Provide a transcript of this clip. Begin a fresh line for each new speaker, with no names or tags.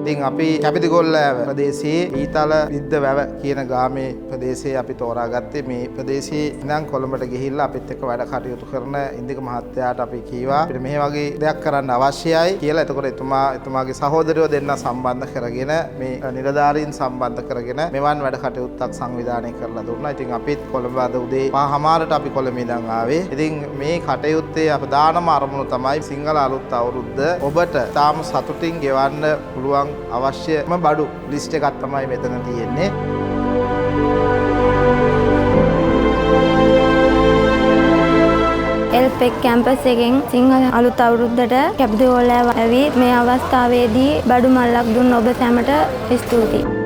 ඉතින් අපි කැපිතිගොල්ලෑව ප්‍රදේශයේ ඊතල විද්ද වැව කියන ගාමේ ප්‍රදේශයේ අපි තෝරාගත්තේ මේ ප්‍රදේශයේ ඉඳන් කොළඹට ගිහිල්ලා අපිත් එක්ක වැඩ කටයුතු කරන ඉන්දික මහත්තයාට අපි කීවා අපිට මේ වගේ දෙයක් කරන්න අවශ්‍යයි කියලා. එතකොට එතුමාගේ සහෝදරයෝ දෙන්න සම්බන්ධ කරගෙන මේ නිලධාරීන් සම්බන්ධ කරගෙන මෙවන් වැඩ කටයුත්තක් සංවිධානය කරලා දුන්නා. ඉතින් අපිත් කොළඹ අද උදේ 5:00ට අපි කොළඹ ඉඳන් ආවේ. ඉතින් මේ කටයුත්තේ අප දානම අරමුණු තමයි සිංහල අලුත් අවුරුද්ද ඔබට තාම සතුටින් ගෙවන්න පුළුවන් අවශ්‍යම බඩු ලිස්ට් එකක් තමයි මෙතන තියෙන්නේ.
එල්පෙක් කැම්පස් එකෙන් සිංහල අලුත් අවුරුද්දට කැපිතිගොල්ලෑව ඇවි මේ අවස්ථාවේදී බඩු මල්ලක් දුන්න ඔබ සැමට ස්තුතියි.